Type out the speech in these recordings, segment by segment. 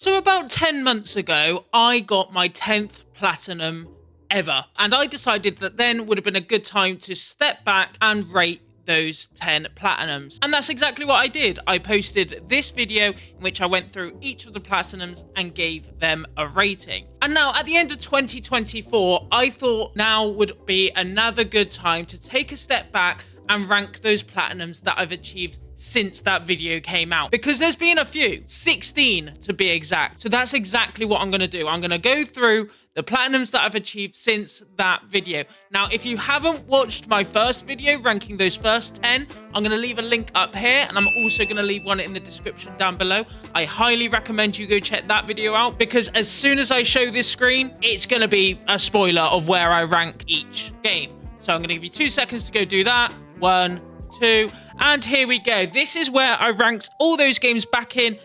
So about 10 months ago, I got my 10th platinum ever. And I decided that then would have been a good time to step back and rate those 10 platinums. And that's exactly what I did. I posted this video in which I went through each of the platinums and gave them a rating. And now at the end of 2024, I thought now would be another good time to take a step back and rank those platinums that I've achieved since that video came out. Because there's been a few, 16 to be exact. So that's exactly what I'm gonna do. I'm gonna go through the platinums that I've achieved since that video. Now, if you haven't watched my first video ranking those first 10, I'm gonna leave a link up here, and I'm also gonna leave one in the description down below. I highly recommend you go check that video out, because as soon as I show this screen, it's gonna be a spoiler of where I rank each game. So I'm gonna give you 2 seconds to go do that. 1, 2, and here we go. This is where I ranked all those games back in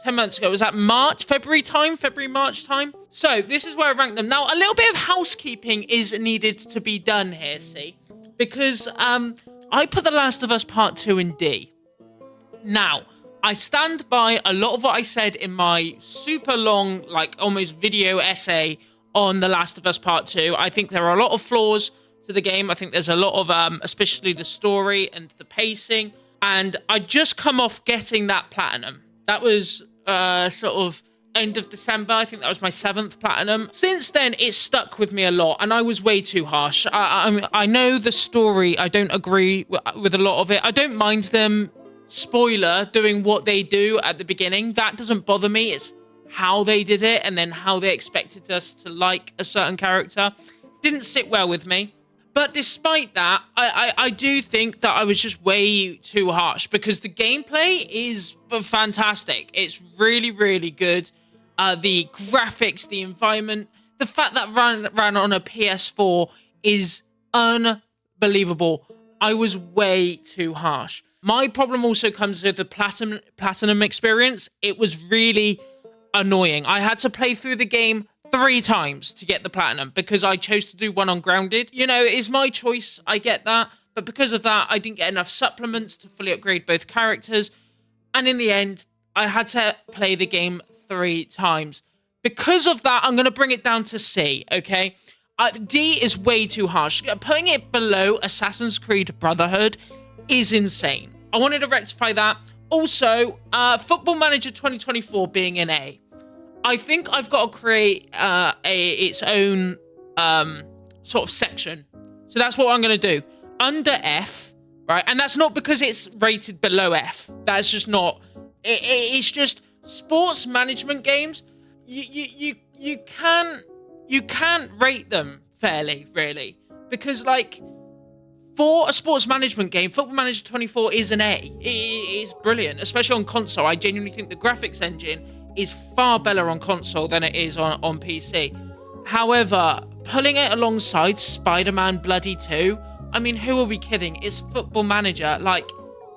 10 months ago. Was that February, March time? So this is where I ranked them. Now, a little bit of housekeeping is needed to be done here, see? Because I put The Last of Us Part 2 in D. Now, I stand by a lot of what I said in my super long, like almost video essay on The Last of Us Part 2. I think there are a lot of flaws to the game. I think there's a lot of, especially the story and the pacing. And I just come off getting that platinum. That was sort of end of December. I think that was my 7th platinum. Since then, it's stuck with me a lot, and I was way too harsh. I know the story. I don't agree with a lot of it. I don't mind them, spoiler, doing what they do at the beginning. That doesn't bother me. It's how they did it, and then how they expected us to like a certain character. Didn't sit well with me. But despite that, I do think that I was just way too harsh, because the gameplay is fantastic. It's really, really good. The graphics, the environment, the fact that ran on a PS4 is unbelievable. I was way too harsh. My problem also comes with the platinum experience. It was really annoying. I had to play through the game 3 times to get the platinum, because I chose to do one on Grounded. You know, it is my choice, I get that, but because of that, I didn't get enough supplements to fully upgrade both characters, and in the end, I had to play the game 3 times. Because of that, I'm going to bring it down to C, okay? D is way too harsh. Putting it below Assassin's Creed Brotherhood is insane. I wanted to rectify that. Also, Football Manager 2024 being in A. I think I've got to create its own sort of section. So that's what I'm going to do. Under F, right? And that's not because it's rated below F. That's just not... It's just sports management games. You can't rate them fairly, really. Because, like, for a sports management game, Football Manager 24 is an A. It's brilliant, especially on console. I genuinely think the graphics engine is far better on console than it is on PC. However, pulling it alongside Spider-Man Bloody 2, I mean, who are we kidding? It's Football Manager, like,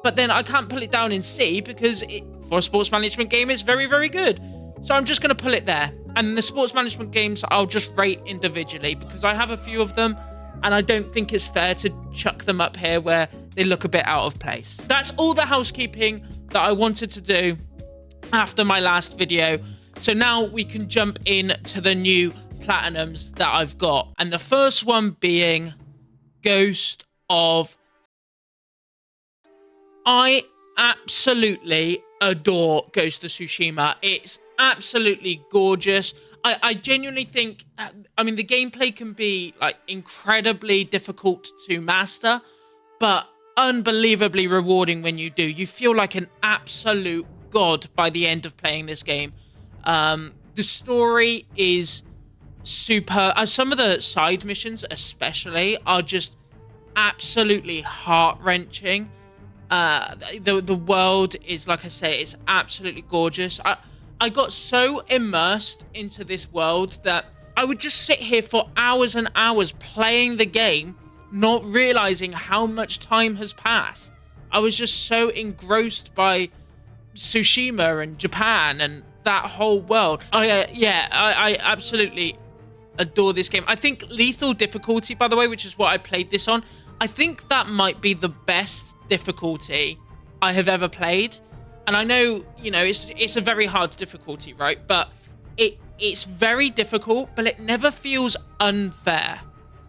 but then I can't pull it down in C because for a sports management game, it's very, very good. So I'm just going to pull it there. And the sports management games, I'll just rate individually because I have a few of them and I don't think it's fair to chuck them up here where they look a bit out of place. That's all the housekeeping that I wanted to do after my last video. So now we can jump in to the new platinums that I've got. And the first one being Ghost of... I absolutely adore Ghost of Tsushima. It's absolutely gorgeous. I genuinely think, I mean, the gameplay can be like incredibly difficult to master, but unbelievably rewarding when you do. You feel like an absolute god by the end of playing this game. The story is super. Some of the side missions especially are just absolutely heart-wrenching. The world is, like I say, it's absolutely gorgeous. I got so immersed into this world that I would just sit here for hours and hours playing the game, not realizing how much time has passed. I was just so engrossed by Tsushima and Japan and that whole world. I absolutely adore this game. I think lethal difficulty, by the way, which is what I played this on, I think that might be the best difficulty I have ever played. And I know, it's a very hard difficulty, right? But it's very difficult, but it never feels unfair.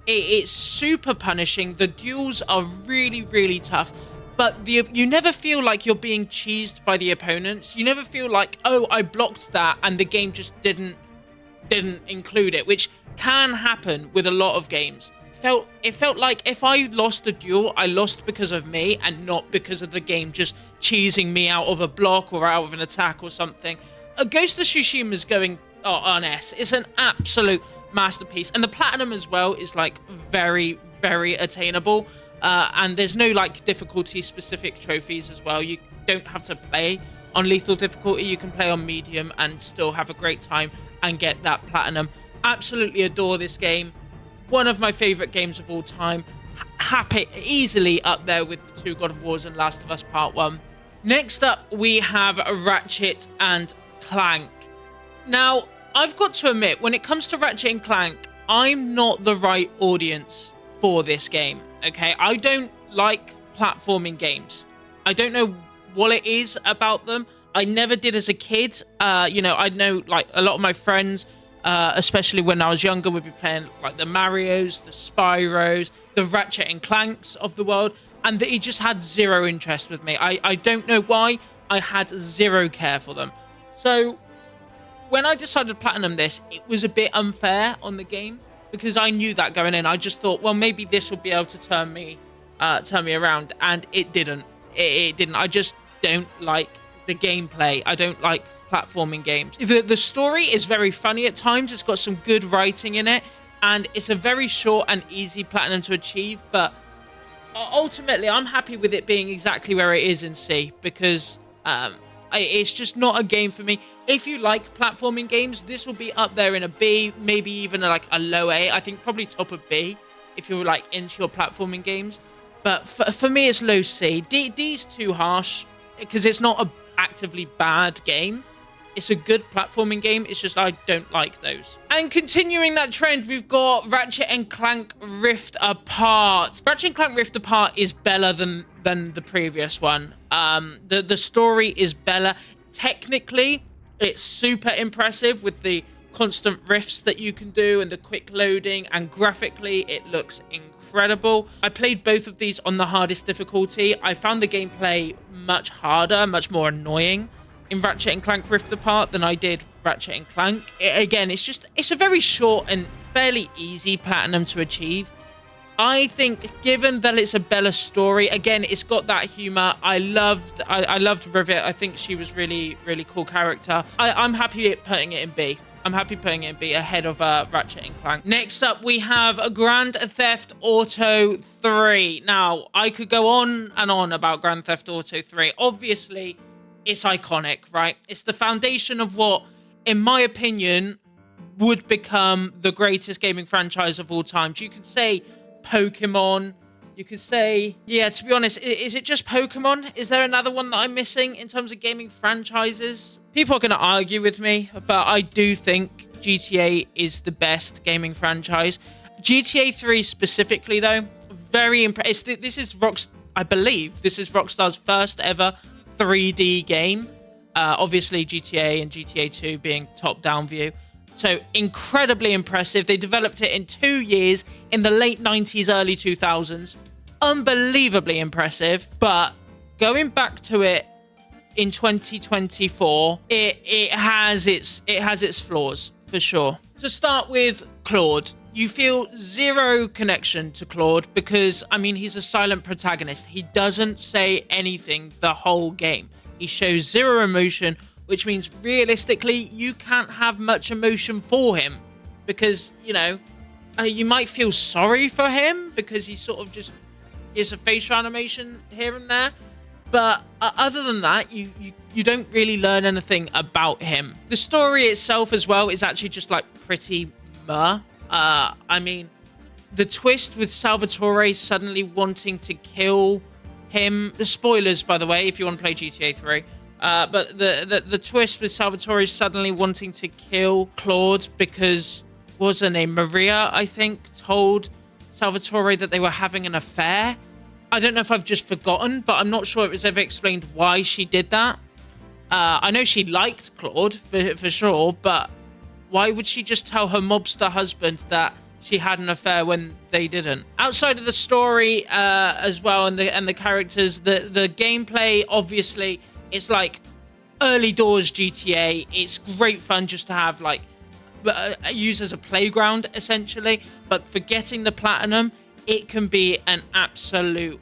It's super punishing. The duels are really, really tough. But you never feel like you're being cheesed by the opponents. You never feel like, oh, I blocked that and the game just didn't include it, which can happen with a lot of games. It felt like if I lost a duel, I lost because of me and not because of the game just cheesing me out of a block or out of an attack or something. Ghost of Tsushima is going on S. It's an absolute masterpiece. And the platinum as well is like very, very attainable. And there's no like difficulty specific trophies as well. You don't have to play on lethal difficulty. You can play on medium and still have a great time and get that platinum. Absolutely adore this game. One of my favorite games of all time. Happy, easily up there with the two God of Wars and Last of Us Part 1. Next up, we have Ratchet and Clank. Now, I've got to admit, when it comes to Ratchet and Clank, I'm not the right audience for this game, okay? I don't like platforming games. I don't know what it is about them. I never did as a kid. I know like a lot of my friends, especially when I was younger, would be playing like the Marios, the Spyros, the Ratchet and Clanks of the world, and it just had zero interest with me. I don't know why. I had zero care for them. So when I decided to platinum this, it was a bit unfair on the game because I knew that going in. I just thought, well, maybe this will be able to turn me around, and it didn't. It didn't. I just don't like the gameplay. I don't like platforming games. The story is very funny at times. It's got some good writing in it, and it's a very short and easy platinum to achieve. But ultimately, I'm happy with it being exactly where it is in C because it's just not a game for me. If you like platforming games, this will be up there in a B, maybe even like a low A. I think probably top of B if you're like into your platforming games. But for me, it's low C. D's too harsh because it's not a actively bad game. It's a good platforming game. It's just I don't like those. And continuing that trend, we've got Ratchet and Clank Rift Apart. Ratchet and Clank Rift Apart is better than the previous one. The story is better. Technically, it's super impressive with the constant rifts that you can do and the quick loading, and graphically, it looks incredible. I played both of these on the hardest difficulty. I found the gameplay much harder, much more annoying in Ratchet and Clank Rift Apart than I did Ratchet and Clank. It's a very short and fairly easy platinum to achieve. I think given that it's a better story, again, it's got that humor. I loved Rivet. I think she was really, really cool character. I'm happy putting it in B. I'm happy putting it in B ahead of Ratchet and Clank. Next up, we have Grand Theft Auto 3. Now, I could go on and on about Grand Theft Auto 3. Obviously, it's iconic, right? It's the foundation of what, in my opinion, would become the greatest gaming franchise of all time. You could say Pokemon. You could say, yeah, to be honest, is it just Pokemon? Is there another one that I'm missing in terms of gaming franchises? People are going to argue with me, but I do think GTA is the best gaming franchise. GTA 3 specifically, though, very impressive. I believe this is Rockstar's first ever 3D game. Obviously, GTA and GTA 2 being top-down view. So incredibly impressive. They developed it in 2 years in the late 90s, early 2000s. Unbelievably impressive. But going back to it in 2024, it has its flaws for sure. To start with, Claude. You feel zero connection to Claude because, I mean, he's a silent protagonist. He doesn't say anything the whole game. He shows zero emotion, which means realistically, you can't have much emotion for him because, you might feel sorry for him because he sort of just gives a facial animation here and there. But other than that, you don't really learn anything about him. The story itself as well is actually just like pretty meh. I mean, the twist with Salvatore suddenly wanting to kill him. The spoilers, by the way, if you want to play GTA 3. But the twist with Salvatore suddenly wanting to kill Claude because, what was her name? Maria, I think, told Salvatore that they were having an affair. I don't know if I've just forgotten, but I'm not sure it was ever explained why she did that. I know she liked Claude for sure, but why would she just tell her mobster husband that she had an affair when they didn't? Outside of the story as well, and the characters, the gameplay, obviously, it's like early doors GTA. It's great fun just to have, like, use as a playground, essentially. But for getting the platinum, it can be an absolute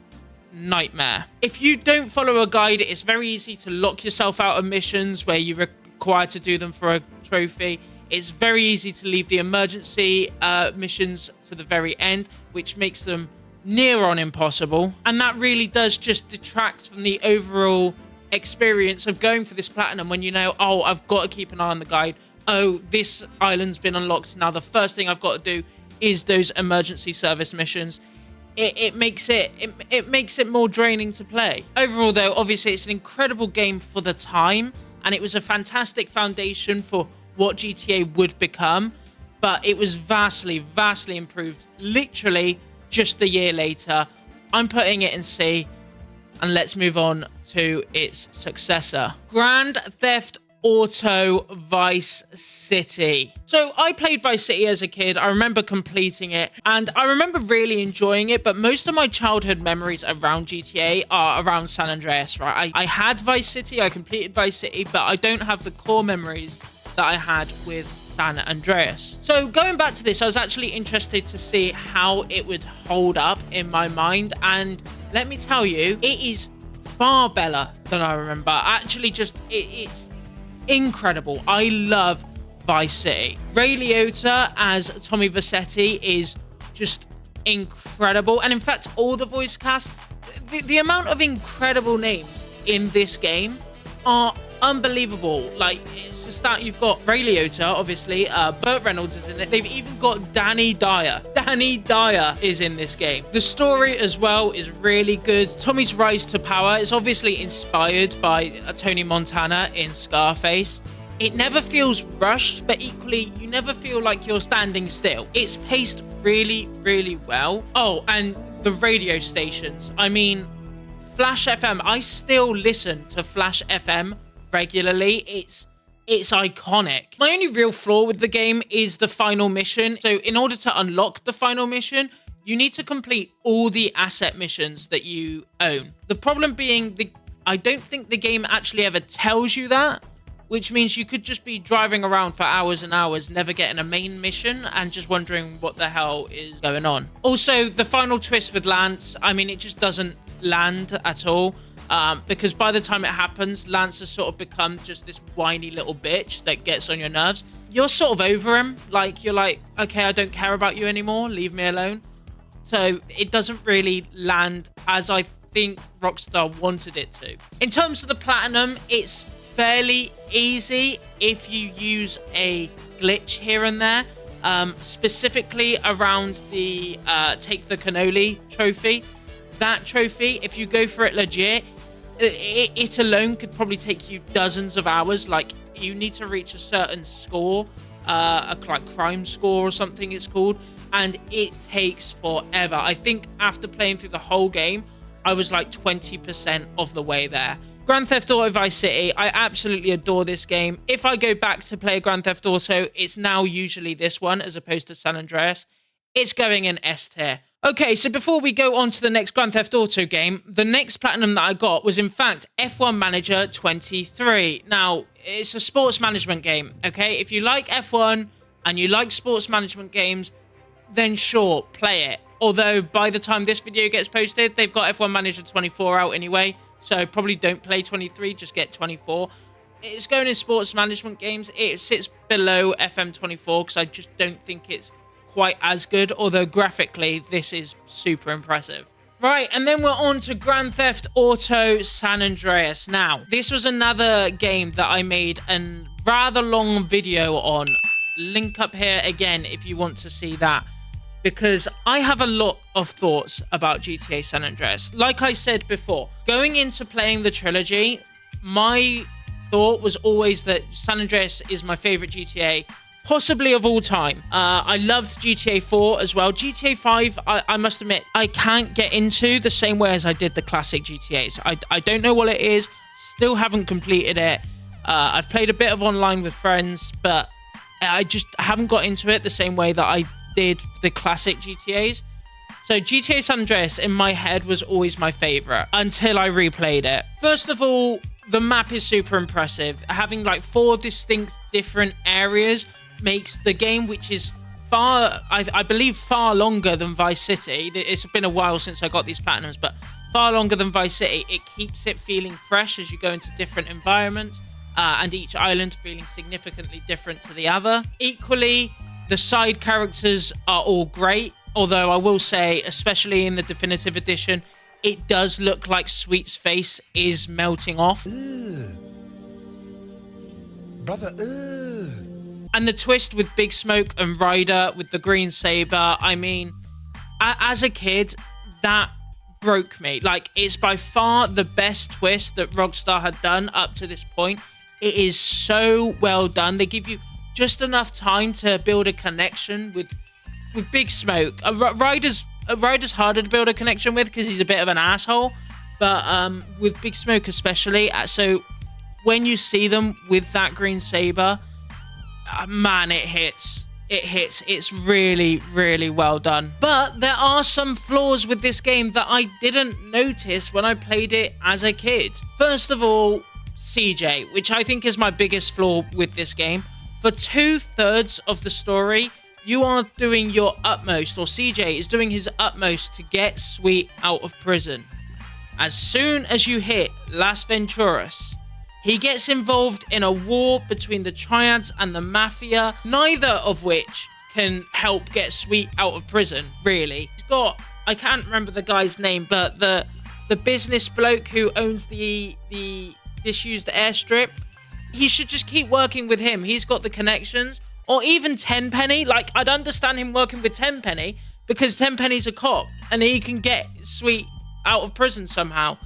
nightmare. If you don't follow a guide, it's very easy to lock yourself out of missions where you're required to do them for a trophy. It's very easy to leave the emergency missions to the very end, which makes them near on impossible. And that really does just detract from the overall experience of going for this platinum when you know, oh, I've got to keep an eye on the guide. Oh, this island's been unlocked. Now the first thing I've got to do is those emergency service missions. It makes it more draining to play. Overall, though, obviously it's an incredible game for the time, and it was a fantastic foundation for what GTA would become, but it was vastly improved literally just a year later. I'm putting it in C, and let's move on to its successor, Grand Theft Auto Vice City. So I played Vice City as a kid. I remember completing it, and I remember really enjoying it, but most of my childhood memories around GTA are around San Andreas, right? I had Vice City, I completed Vice City, but I don't have the core memories that I had with San Andreas. So going back to this, I was actually interested to see how it would hold up in my mind, and let me tell you, it is far better than I remember. Actually, just it's incredible. I love Vice City. Ray Liotta as Tommy Vercetti is just incredible, and in fact, all the voice cast, the amount of incredible names in this game are unbelievable. Like, it's just that you've got Ray Liotta, obviously, Burt Reynolds is in it. They've even got Danny Dyer. Danny Dyer is in this game. The story as well is really good. Tommy's rise to power is obviously inspired by Tony Montana in Scarface. It never feels rushed, but equally, you never feel like you're standing still. It's paced really well. Oh, and the radio stations. I mean, Flash FM. I still listen to Flash FM regularly. It's iconic. My only real flaw with the game is the final mission. So in order to unlock the final mission, you need to complete all the asset missions that you own. The problem being, I don't think the game actually ever tells you that, which means you could just be driving around for hours and hours, never getting a main mission, and just wondering what the hell is going on. Also, the final twist with Lance, I mean, it just doesn't land at all. Because by the time it happens, Lance has sort of become just this whiny little bitch that gets on your nerves. You're sort of over him. Like, you're like, okay, I don't care about you anymore. Leave me alone. So it doesn't really land as I think Rockstar wanted it to. In terms of the platinum, it's fairly easy if you use a glitch here and there. Specifically around the Take the Cannoli trophy. That trophy, if you go for it legit, it alone could probably take you dozens of hours. Like, you need to reach a certain score, a crime score or something it's called, and it takes forever. I think after playing through the whole game, I was like 20% of the way there. Grand Theft Auto Vice City, I absolutely adore this game. If I go back to play Grand Theft Auto, it's now usually this one as opposed to San Andreas. It's going in S tier. Okay, so before we go on to the next Grand Theft Auto game, the next platinum that I got was in fact F1 Manager 23. Now, it's a sports management game, okay? If you like F1 and you like sports management games, then sure, play it. Although by the time this video gets posted, they've got F1 Manager 24 out anyway, so probably don't play 23, just get 24. It's going in sports management games. It sits below FM 24 because I just don't think it's quite as good, although graphically this is super impressive. Right, and then we're on to Grand Theft Auto San Andreas. Now, this was another game that I made a rather long video on. Link up here again if you want to see that, because I have a lot of thoughts about GTA San Andreas. Like I said before, going into playing the trilogy, my thought was always that San Andreas is my favorite GTA, possibly of all time. I loved GTA 4 as well. GTA 5, I must admit, I can't get into the same way as I did the classic GTAs. I don't know what it is. Still haven't completed it. I've played a bit of online with friends, but I just haven't got into it the same way that I did the classic GTAs. So GTA San Andreas in my head was always my favorite until I replayed it. First of all, the map is super impressive. Having like 4 distinct different areas makes the game, which is I believe far longer than Vice City. It's been a while since I got these platinums, but far longer than Vice City. It keeps it feeling fresh as you go into different environments, and each island feeling significantly different to the other. Equally, the side characters are all great, although I will say, especially in the definitive edition, it does look like Sweet's face is melting off. Ugh. Brother, ugh. And the twist with Big Smoke and Ryder with the green saber, I mean, as a kid, that broke me. Like, it's by far the best twist that Rockstar had done up to this point. It is so well done. They give you just enough time to build a connection with Big Smoke. Ryder's harder to build a connection with because he's a bit of an asshole. But with Big Smoke especially, so when you see them with that green saber, man, it hits. It's really, really well done. But there are some flaws with this game that I didn't notice when I played it as a kid. First of all, CJ, which I think is my biggest flaw with this game. For 2/3 of the story, you are doing your utmost, or CJ is doing his utmost to get Sweet out of prison. As soon as you hit Las Venturas, he gets involved in a war between the Triads and the Mafia, neither of which can help get Sweet out of prison, really. He's got, I can't remember the guy's name, but the business bloke who owns the disused airstrip, he should just keep working with him. He's got the connections. Or even Tenpenny. Like, I'd understand him working with Tenpenny because Tenpenny's a cop and he can get Sweet out of prison somehow.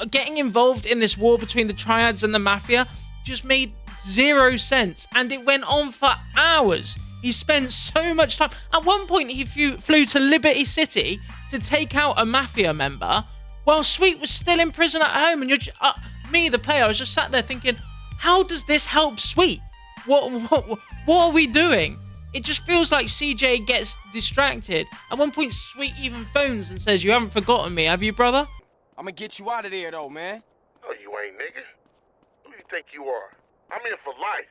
Getting involved in this war between the Triads and the Mafia just made 0 sense, and it went on for hours. He spent so much time. At one point, he flew to Liberty City to take out a Mafia member while Sweet was still in prison at home. And me, the player, I was just sat there thinking, how does this help Sweet? What are we doing? It just feels like CJ gets distracted. At one point, Sweet even phones and says, "You haven't forgotten me, have you, brother?" I'm gonna get you out of there, though, man. No, you ain't, nigga. Who you think you are? I'm in for life.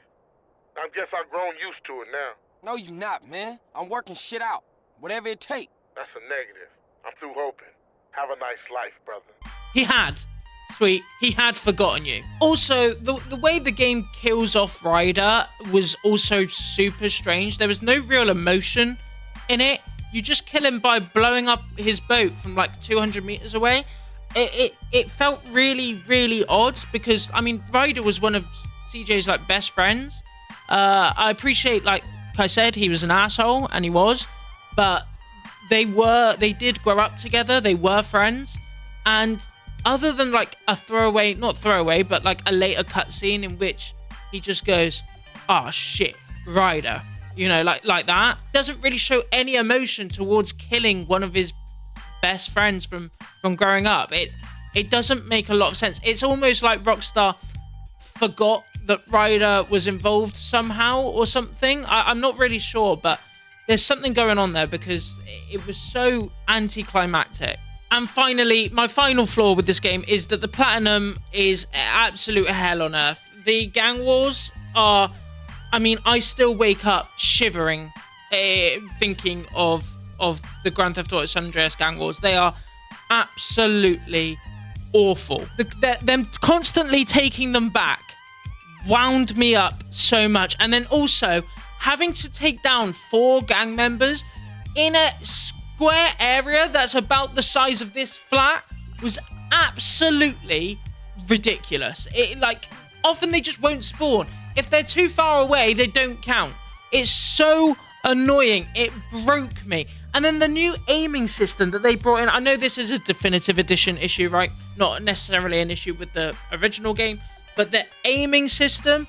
I guess I've grown used to it now. No, you not, man. I'm working shit out. Whatever it take. That's a negative. I'm through hoping. Have a nice life, brother. He had. Sweet. He had forgotten you. Also, the way the game kills off Ryder was also super strange. There was no real emotion in it. You just kill him by blowing up his boat from like 200 meters away. It felt really, really odd because, I mean, Ryder was one of CJ's like best friends. I appreciate, like I said, he was an asshole, and he was, but they did grow up together. They were friends, and other than like a throwaway, not throwaway, but like a later cutscene in which he just goes, "Oh shit, Ryder," you know, like that, doesn't really show any emotion towards killing one of his best friends from growing up. It doesn't make a lot of sense. It's almost like Rockstar forgot that Ryder was involved somehow or something. I'm not really sure, but there's something going on there because it was so anticlimactic. And finally, my final flaw with this game is that the platinum is absolute hell on earth. The gang wars are, I mean, I still wake up shivering thinking of the Grand Theft Auto San Andreas gang wars. They are absolutely awful. Them constantly taking them back wound me up so much. And then also having to take down 4 gang members in a square area that's about the size of this flat was absolutely ridiculous. Often they just won't spawn. If they're too far away, they don't count. It's so annoying. It broke me. And then the new aiming system that they brought in, I know this is a definitive edition issue, right? Not necessarily an issue with the original game, but the aiming system,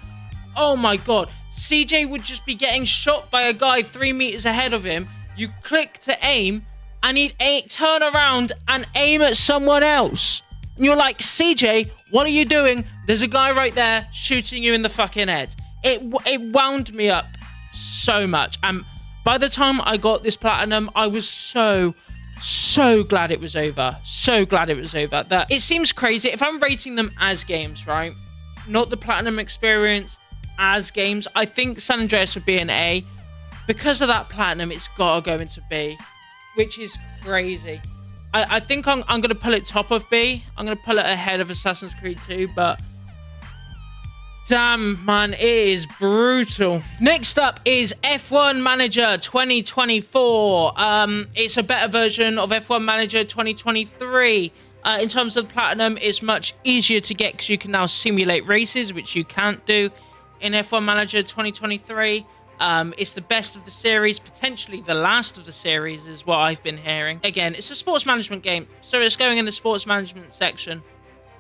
oh my god. CJ would just be getting shot by a guy 3 meters ahead of him. You click to aim, and he'd turn around and aim at someone else. And you're like, CJ, what are you doing? There's a guy right there shooting you in the fucking head. It wound me up so much. And by the time I got this platinum, I was so glad it was over. So glad it was over. That it seems crazy. If I'm rating them as games, right? Not the platinum experience, as games, I think San Andreas would be an A. Because of that platinum, it's got to go into B, which is crazy. I think I'm going to pull it top of B. I'm going to pull it ahead of Assassin's Creed 2, but damn, man, it is brutal. Next up is F1 Manager 2024. It's a better version of F1 Manager 2023. In terms of the platinum, it's much easier to get because you can now simulate races, which you can't do in F1 Manager 2023. It's the best of the series, potentially the last of the series is what I've been hearing. Again, it's a sports management game, so it's going in the sports management section.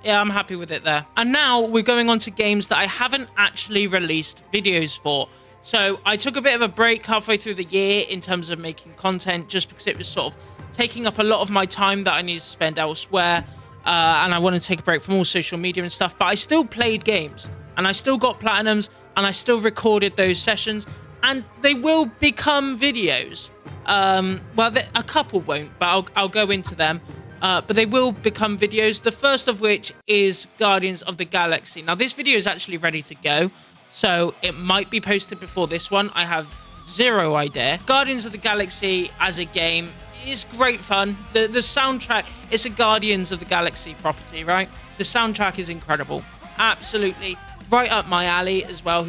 Yeah, I'm happy with it there. And now we're going on to games that I haven't actually released videos for. So I took a bit of a break halfway through the year in terms of making content, just because it was sort of taking up a lot of my time that I needed to spend elsewhere. And I wanted to take a break from all social media and stuff, but I still played games and I still got platinums and I still recorded those sessions. And they will become videos. Well, a couple won't, but I'll go into them. But they will become videos. The first of which is Guardians of the Galaxy. Now, this video is actually ready to go, so it might be posted before this one. I have zero idea. Guardians of the Galaxy as a game is great fun. The soundtrack, it's a Guardians of the Galaxy property, right? The soundtrack is incredible. Absolutely. Right up my alley as well,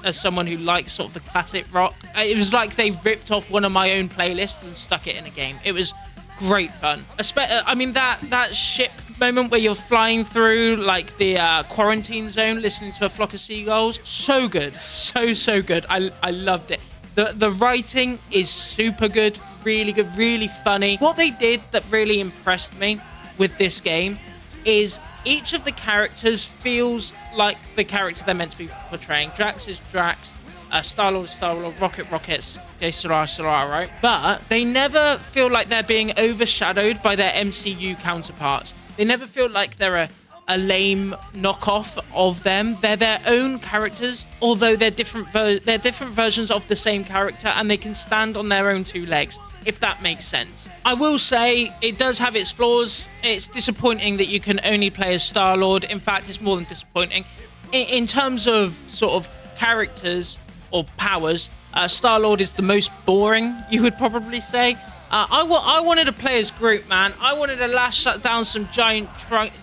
as someone who likes sort of the classic rock. It was like they ripped off one of my own playlists and stuck it in a game. It was great fun. I mean, that ship moment where you're flying through like the quarantine zone, listening to a flock of seagulls. So good. So good. I loved it. The writing is super good, really good, really funny. What they did that really impressed me with this game is each of the characters feels like the character they're meant to be portraying. Drax is Drax, Star-Lord is Star-Lord, Rocket's Solar, right? But they never feel like they're being overshadowed by their MCU counterparts. They never feel like they're a lame knockoff of them. They're their own characters, although they're different versions of the same character, and they can stand on their own two legs, if that makes sense. I will say it does have its flaws. It's disappointing that you can only play as Star-Lord. In fact, it's more than disappointing. In terms of sort of characters or powers, Star-Lord is the most boring, you would probably say. I wanted to play as Groot, man. I wanted to lash down some giant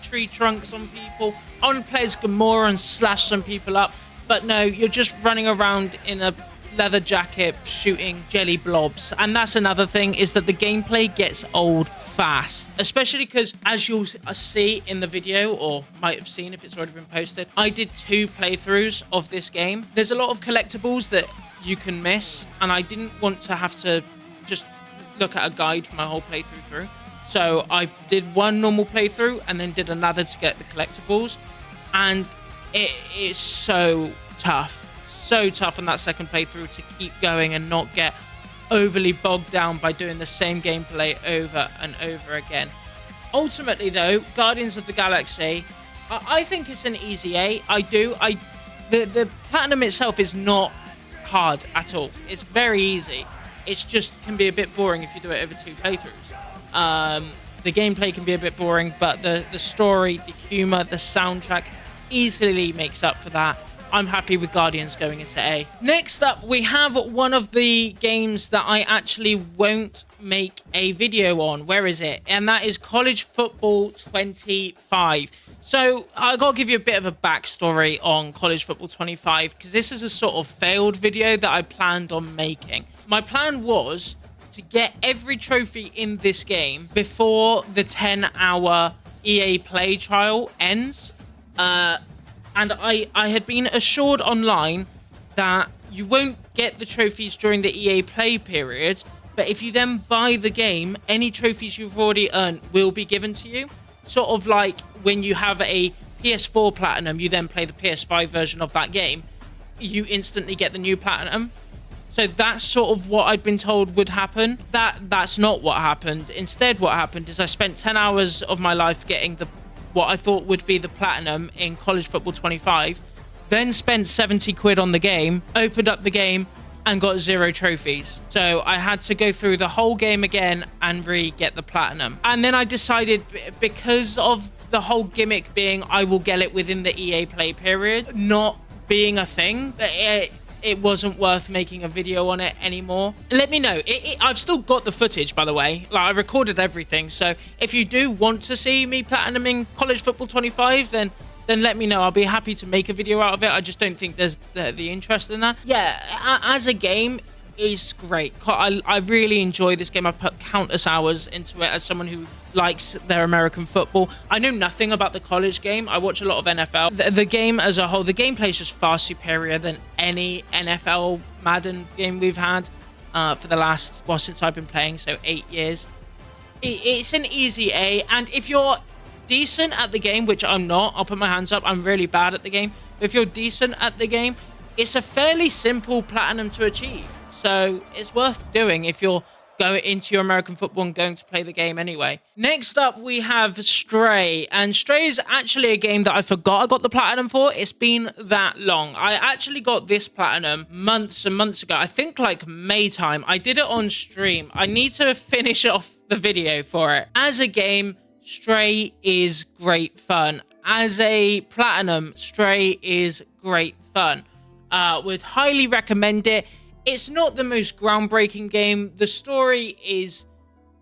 tree trunks on people. I wanted to play as Gamora and slash some people up. But no, you're just running around in a leather jacket shooting jelly blobs. And that's another thing, is that the gameplay gets old fast. Especially because, as you'll see in the video, or might have seen if it's already been posted, I did 2 playthroughs of this game. There's a lot of collectibles that you can miss, and I didn't want to have to just look at a guide my whole playthrough through. So I did one normal playthrough and then did another to get the collectibles. And it is so tough on that second playthrough to keep going and not get overly bogged down by doing the same gameplay over and over again. Ultimately though, Guardians of the Galaxy, I think it's an easy A. The platinum itself is not hard at all. It's very easy. It's just can be a bit boring if you do it over 2 playthroughs. The gameplay can be a bit boring, but the story, the humor, the soundtrack easily makes up for that. I'm happy with Guardians going into A. Next up, we have one of the games that I actually won't make a video on. Where is it? And that is College Football 25. So I gotta give you a bit of a backstory on College Football 25, because this is a sort of failed video that I planned on making. My plan was to get every trophy in this game before the 10-hour EA Play trial ends. And I had been assured online that you won't get the trophies during the EA Play period, but if you then buy the game, any trophies you've already earned will be given to you. Sort of like when you have a PS4 Platinum, you then play the PS5 version of that game, you instantly get the new Platinum. So that's sort of what I'd been told would happen. That's not what happened. Instead, what happened is I spent 10 hours of my life getting the what I thought would be the platinum in College Football 25, then spent 70 quid on the game, opened up the game, and got 0 trophies. So I had to go through the whole game again and re-get the platinum. And then I decided, because of the whole gimmick being I will get it within the EA Play period, not being a thing, it wasn't worth making a video on it anymore. Let me know. I've still got the footage, by the way. Like, I recorded everything. So if you do want to see me platinuming College Football 25, then let me know. I'll be happy to make a video out of it. I just don't think there's the interest in that. Yeah, as a game, it's great. I really enjoy this game. I've put countless hours into it as someone who likes their American football. I know nothing about the college game. I watch a lot of NFL. The game as a whole, the gameplay is just far superior than any NFL Madden game we've had for the last, well, since I've been playing, so 8 years. It's an easy A, and if you're decent at the game, which I'm not, I'll put my hands up, I'm really bad at the game. But if you're decent at the game, it's a fairly simple platinum to achieve. So it's worth doing if you're going into your American football and going to play the game anyway. Next up, we have Stray. And Stray is actually a game that I forgot I got the platinum for. It's been that long. I actually got this platinum months and months ago. I think like May time. I did it on stream. I need to finish off the video for it. As a game, Stray is great fun. As a platinum, Stray is great fun. Would highly recommend it. It's not the most groundbreaking game. The story is,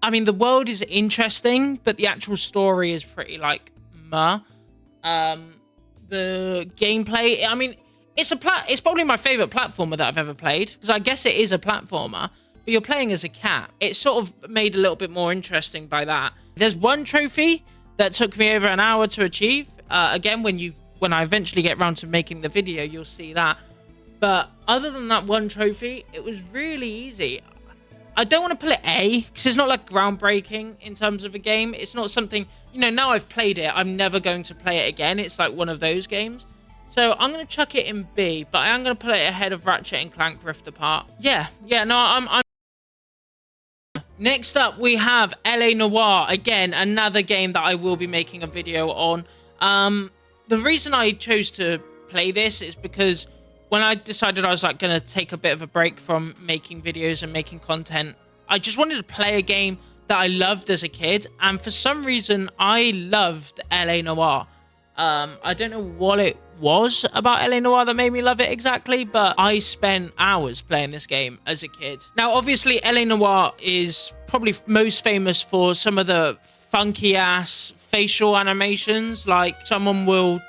I mean, the world is interesting, but the actual story is pretty like meh. The gameplay, I mean, it's probably my favorite platformer that I've ever played, because I guess it is a platformer, but you're playing as a cat. It's sort of made a little bit more interesting by that. There's one trophy that took me over an hour to achieve. Again, when I eventually get around to making the video, you'll see that. But other than that one trophy, it was really easy. I don't want to put it A, because it's not like groundbreaking in terms of a game. It's not something, you know, now I've played it, I'm never going to play it again. It's like one of those games. So I'm going to chuck it in B, but I am going to put it ahead of Ratchet and Clank Rift Apart. Yeah, no, I'm... Next up, we have LA Noire. Again, another game that I will be making a video on. The reason I chose to play this is because when I decided I was like going to take a bit of a break from making videos and making content, I just wanted to play a game that I loved as a kid. And for some reason, I loved LA Noire. I don't know what it was about LA Noire that made me love it exactly, but I spent hours playing this game as a kid. Now, obviously, LA Noire is probably most famous for some of the funky-ass facial animations. Like, someone will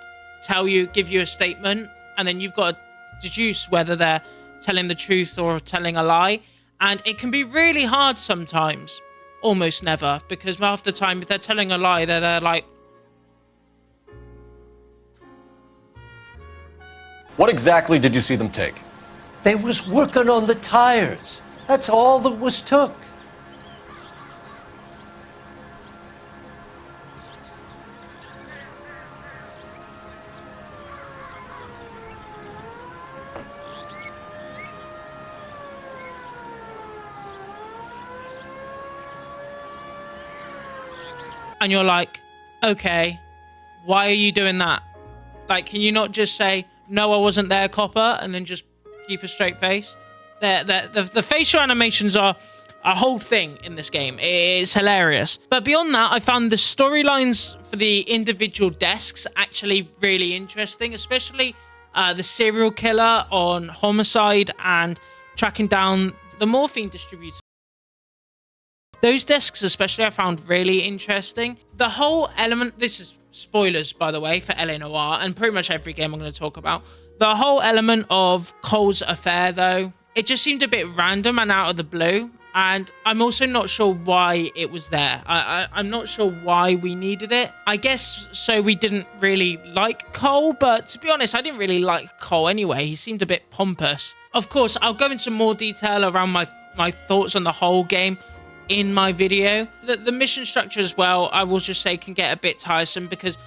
give you a statement, and then you've got to deduce whether they're telling the truth or telling a lie. And it can be really hard sometimes. Almost never, because half the time, if they're telling a lie, they're like... What exactly did you see them take? They was working on the tires. That's all that was took. And you're like, okay, why are you doing that? Like, can you not just say, no, I wasn't there, copper, and then just keep a straight face? The facial animations are a whole thing in this game. It's hilarious. But beyond that, I found the storylines for the individual desks actually really interesting, especially the serial killer on Homicide and tracking down the morphine distributor. Those desks especially I found really interesting. The whole element, this is spoilers by the way for LA Noire and pretty much every game I'm going to talk about. The whole element of Cole's affair though, it just seemed a bit random and out of the blue. And I'm also not sure why it was there. I'm not sure why we needed it. I guess so we didn't really like Cole, but to be honest, I didn't really like Cole anyway. He seemed a bit pompous. Of course, I'll go into more detail around my thoughts on the whole game in my video. The mission structure as well, I will just say, can get a bit tiresome because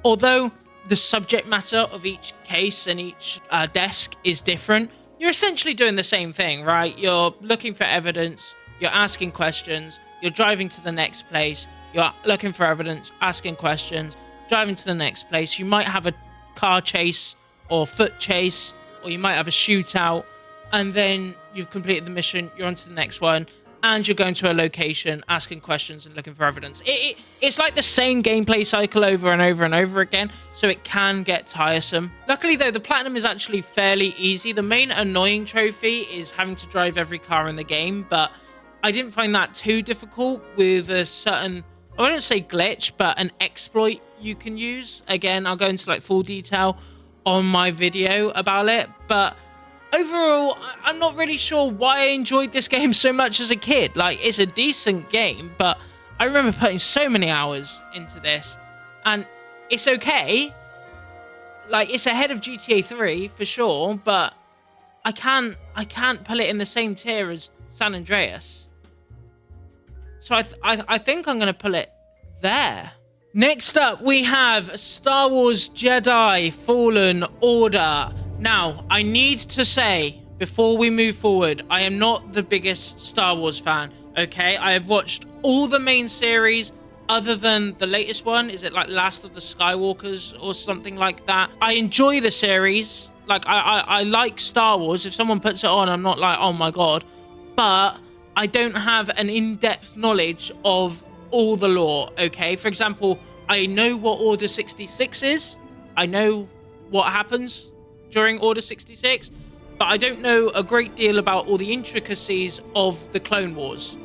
although the subject matter of each case and each desk is different, you're essentially doing the same thing, right? You're looking for evidence, you're asking questions, you're driving to the next place, you're looking for evidence, asking questions, driving to the next place. You might have a car chase or foot chase, or you might have a shootout, and then you've completed the mission, you're on to the next one, and you're going to a location, asking questions and looking for evidence. It's like the same gameplay cycle over and over and over again, so it can get tiresome. Luckily, though, the platinum is actually fairly easy. The main annoying trophy is having to drive every car in the game, but I didn't find that too difficult with a certain, I wouldn't say glitch, but an exploit you can use. Again, I'll go into like full detail on my video about it, but overall, I'm not really sure why I enjoyed this game so much as a kid. Like, it's a decent game, but I remember putting so many hours into this, and it's okay. Like, it's ahead of GTA 3 for sure, but I can't put it in the same tier as San Andreas. So I think I'm gonna put it there. Next up, we have Star Wars Jedi Fallen Order. Now, I need to say, before we move forward, I am not the biggest Star Wars fan, okay? I have watched all the main series, other than the latest one. Is it like Last of the Skywalkers or something like that? I enjoy the series. Like, I like Star Wars. If someone puts it on, I'm not like, oh my god. But I don't have an in-depth knowledge of all the lore, okay? For example, I know what Order 66 is. I know what happens during Order 66, but I don't know a great deal about all the intricacies of the Clone Wars.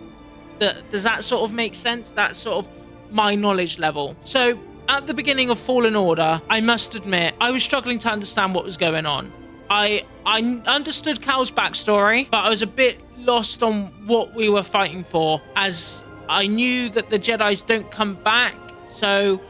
Does that sort of make sense? That's sort of my knowledge level. So at the beginning of Fallen Order, I must admit, I was struggling to understand what was going on. I understood Cal's backstory, but I was a bit lost on what we were fighting for, as I knew that the Jedis don't come back. So,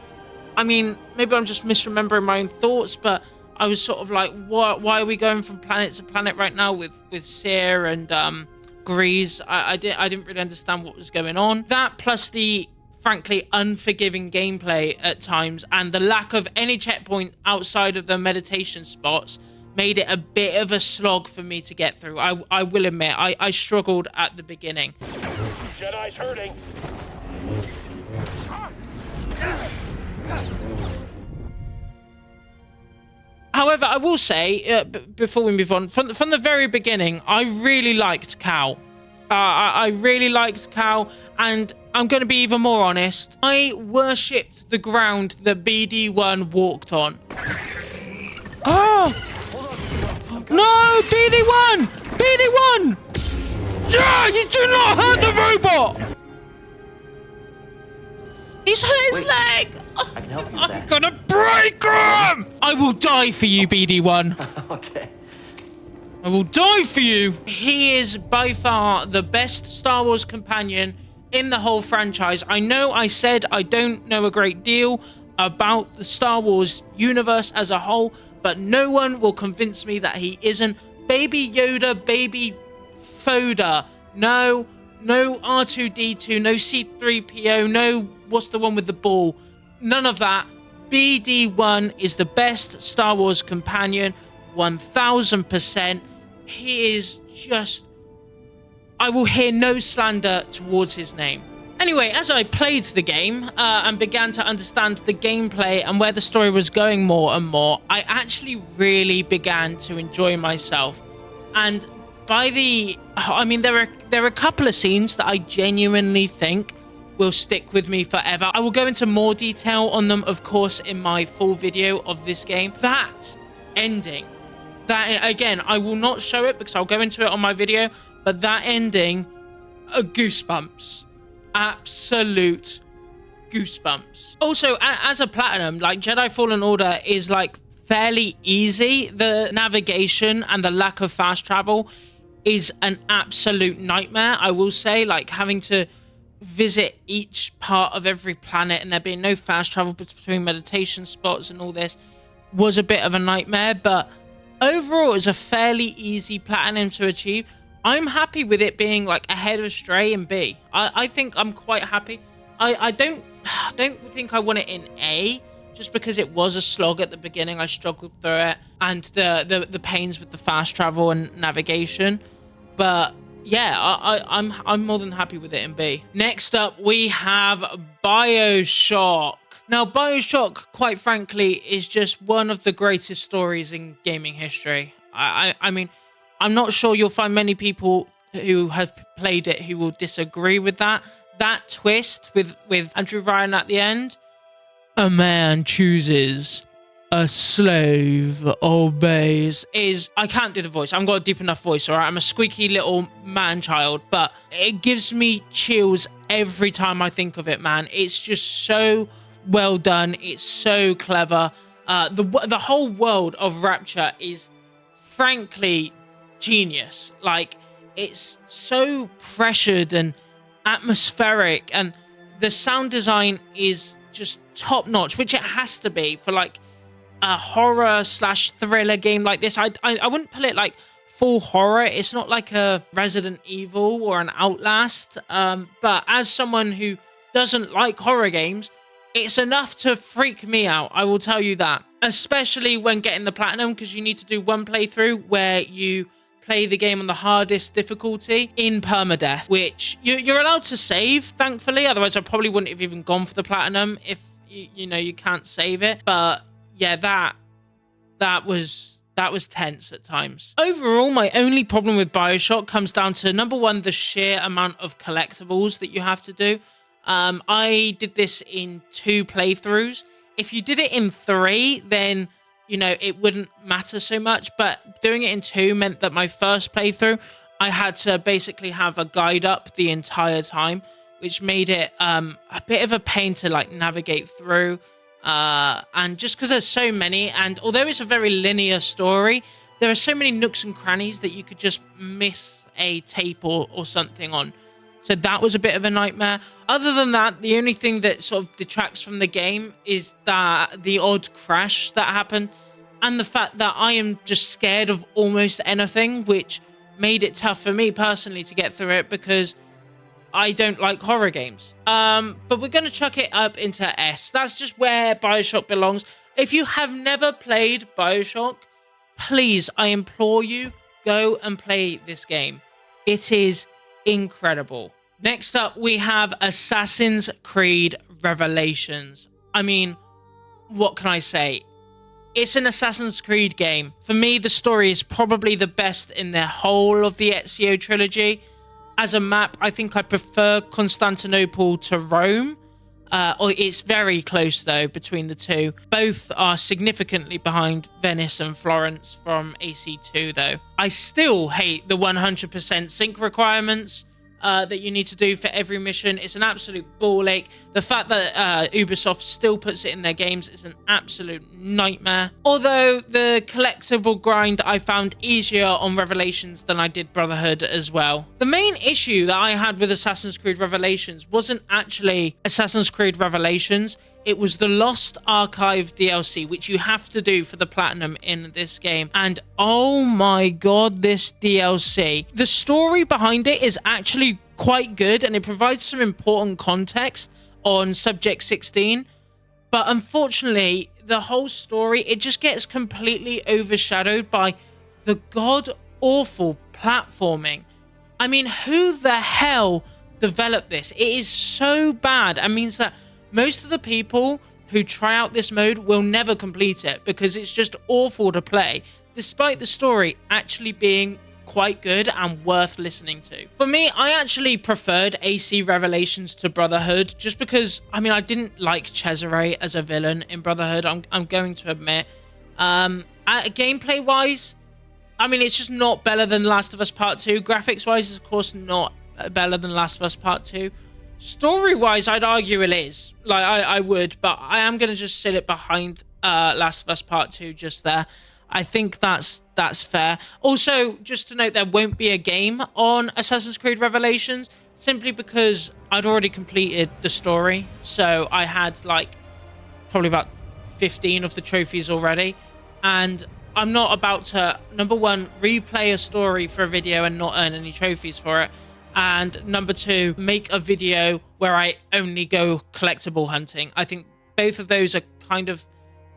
I mean, maybe I'm just misremembering my own thoughts, but I was sort of like, why are we going from planet to planet right now with Seer and Grease? I didn't really understand what was going on. That plus the frankly unforgiving gameplay at times and the lack of any checkpoint outside of the meditation spots made it a bit of a slog for me to get through. I will admit, I struggled at the beginning. Jedi's hurting. However, I will say, before we move on, from the very beginning, I really liked Cal. I really liked Cal, and I'm going to be even more honest. I worshipped the ground that BD1 walked on. Oh! No! BD1! BD1! Yeah! You do not hurt the robot! He's hurt his leg! I can help you with that. I'm gonna break him! I will die for you, BD1. Okay. I will die for you. He is by far the best Star Wars companion in the whole franchise. I know I said I don't know a great deal about the Star Wars universe as a whole, but no one will convince me that he isn't. Baby Yoda, baby Foda. No R2-D2, no C-3PO, no what's the one with the ball. None of that. BD1 is the best Star Wars companion, 1000%. He is just... I will hear no slander towards his name. Anyway, as I played the game and began to understand the gameplay and where the story was going more and more, I actually really began to enjoy myself. And by the... I mean, there are a couple of scenes that I genuinely think will stick with me forever. I will go into more detail on them, of course, in my full video of this game. That ending, that, again, I will not show it because I'll go into it on my video, but that ending, goosebumps. Absolute goosebumps. Also, as a platinum, like, Jedi Fallen Order is, like, fairly easy. The navigation and the lack of fast travel is an absolute nightmare, I will say. Like, having to visit each part of every planet and there being no fast travel between meditation spots and all this was a bit of a nightmare, but overall it's a fairly easy platinum to achieve. I'm happy with it being like ahead of Stray and B. I think I'm quite happy. I don't think I want it in A, just because it was a slog at the beginning. I struggled through it and the pains with the fast travel and navigation, but yeah, I'm more than happy with it in B. Next up, we have Bioshock. Now, Bioshock, quite frankly, is just one of the greatest stories in gaming history. I mean, I'm not sure you'll find many people who have played it who will disagree with that. That twist with Andrew Ryan at the end, a man chooses, a slave obeys, is... I can't do the voice. I haven't got a deep enough voice, all right? I'm a squeaky little man-child, but it gives me chills every time I think of it, man. It's just so well done. It's so clever. The whole world of Rapture is frankly genius. Like, it's so pressured and atmospheric, and the sound design is just top notch, which it has to be for like a horror slash thriller game like this. I wouldn't put it like full horror. It's not like a Resident Evil or an Outlast, but as someone who doesn't like horror games, it's enough to freak me out, I will tell you that. Especially when getting the platinum, because you need to do one playthrough where you play the game on the hardest difficulty in permadeath, which you're allowed to save, thankfully. Otherwise, I probably wouldn't have even gone for the platinum if you can't save it. But yeah, that was tense at times. Overall, my only problem with Bioshock comes down to, number one, the sheer amount of collectibles that you have to do. I did this in 2 playthroughs. If you did it in 3, then it wouldn't matter so much, but doing it in 2 meant that my first playthrough, I had to basically have a guide up the entire time, which made it a bit of a pain to like navigate through. And just because there's so many, and although it's a very linear story, there are so many nooks and crannies that you could just miss a tape or something on. So that was a bit of a nightmare. Other than that, the only thing that sort of detracts from the game is that the odd crash that happened, and the fact that I am just scared of almost anything, which made it tough for me personally to get through it because I don't like horror games. But we're going to chuck it up into S. That's just where Bioshock belongs. If you have never played Bioshock, please, I implore you, go and play this game. It is incredible. Next up, we have Assassin's Creed Revelations. I mean, what can I say? It's an Assassin's Creed game. For me, the story is probably the best in the whole of the Ezio trilogy. As a map, I think I prefer Constantinople to Rome. Or it's very close, though, between the two. Both are significantly behind Venice and Florence from AC2, though. I still hate the 100% sync requirements that you need to do for every mission. It's an absolute ball ache. The fact that Ubisoft still puts it in their games is an absolute nightmare. Although the collectible grind I found easier on Revelations than I did Brotherhood as well. The main issue that I had with Assassin's Creed Revelations wasn't actually Assassin's Creed Revelations. It was the Lost Archive DLC, which you have to do for the platinum in this game. And oh my god, this DLC. The story behind it is actually quite good, and it provides some important context on Subject 16. But unfortunately, the whole story, it just gets completely overshadowed by the god-awful platforming. I mean, who the hell developed this? It is so bad. It means that most of the people who try out this mode will never complete it because it's just awful to play, despite the story actually being quite good and worth listening to. For me, I actually preferred AC Revelations to Brotherhood just because, I mean, I didn't like Cesare as a villain in Brotherhood, I'm going to admit. Gameplay-wise, I mean, it's just not better than Last of Us Part 2. Graphics-wise, it's of course not better than Last of Us Part 2. Story-wise, I'd argue it is. Like, I would, but I am going to just sit it behind Last of Us Part 2 just there. I think that's fair. Also, just to note, there won't be a game on Assassin's Creed Revelations, simply because I'd already completed the story. So I had, like, probably about 15 of the trophies already. And I'm not about to, number one, replay a story for a video and not earn any trophies for it. And number two, make a video where I only go collectible hunting. I think both of those are kind of,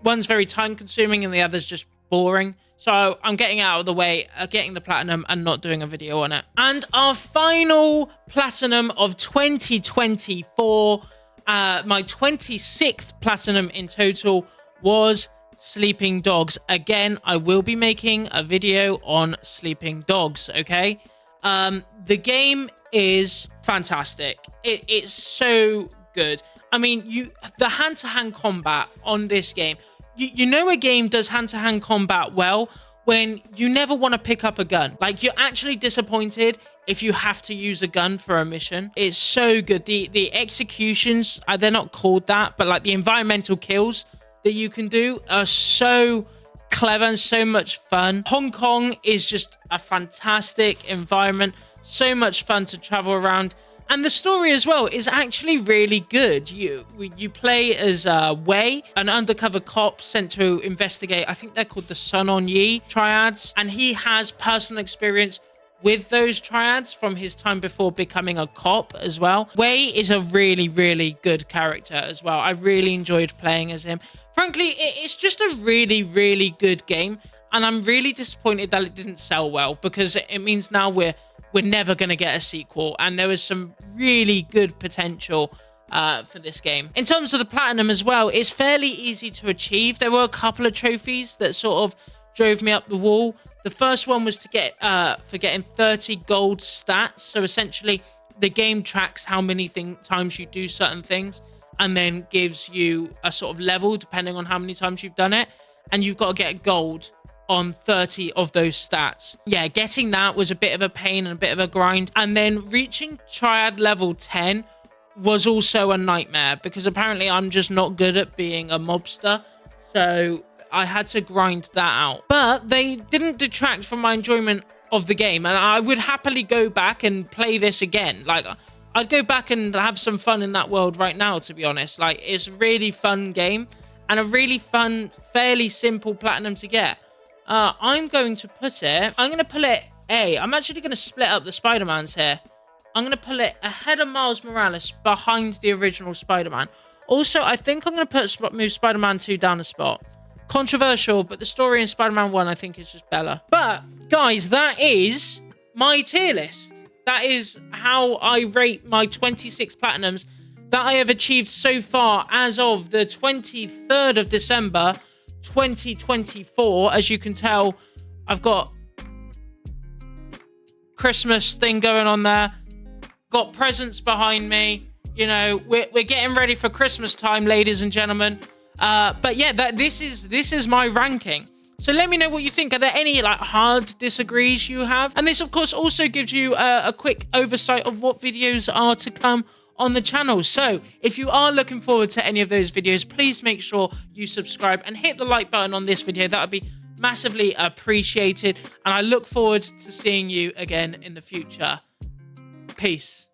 one's very time consuming and the other's just boring. So I'm getting out of the way, getting the platinum and not doing a video on it. And our final platinum of 2024, my 26th platinum in total was Sleeping Dogs. Again, I will be making a video on Sleeping Dogs, okay? The game is fantastic. It's so good. I mean, the hand-to-hand combat on this game, you know a game does hand-to-hand combat well when you never want to pick up a gun. Like, you're actually disappointed if you have to use a gun for a mission. It's so good. The executions, they're not called that, but like the environmental kills that you can do are so clever and so much fun. Hong Kong is just a fantastic environment. So much fun to travel around. And the story as well is actually really good. You play as Wei, an undercover cop sent to investigate, I think they're called the Sun On Yi triads. And he has personal experience with those triads from his time before becoming a cop as well. Wei is a really, really good character as well. I really enjoyed playing as him. Frankly, it's just a really, really good game. And I'm really disappointed that it didn't sell well, because it means now we're never going to get a sequel, and there was some really good potential for this game. In terms of the platinum as well, it's fairly easy to achieve. There were a couple of trophies that sort of drove me up the wall. The first one was to get for getting 30 gold stats. So essentially, the game tracks how many times you do certain things, and then gives you a sort of level depending on how many times you've done it, and you've got to get gold on 30 of those stats. Yeah, getting that was a bit of a pain and a bit of a grind. And then reaching triad level 10 was also a nightmare, because apparently I'm just not good at being a mobster. So I had to grind that out. But they didn't detract from my enjoyment of the game. And I would happily go back and play this again. Like, I'd go back and have some fun in that world right now, to be honest. Like, it's a really fun game and a really fun, fairly simple platinum to get. I'm going to put it A. I'm actually going to split up the Spider-Mans here. I'm going to put it ahead of Miles Morales, behind the original Spider-Man. Also, I think I'm going to move Spider-Man 2 down a spot. Controversial, but the story in Spider-Man 1, I think, is just better. But, guys, that is my tier list. That is how I rate my 26 platinums that I have achieved so far as of the 23rd of December, 2024. As you can tell, I've got Christmas thing going on there, got presents behind me. You know, we're getting ready for Christmas time, ladies and gentlemen. But yeah, this is my ranking. So let me know what you think. Are there any like hard disagrees you have? And this, of course, also gives you a quick oversight of what videos are to come on the channel. So if you are looking forward to any of those videos, please make sure you subscribe and hit the like button on this video. That would be massively appreciated. And I look forward to seeing you again in the future. Peace.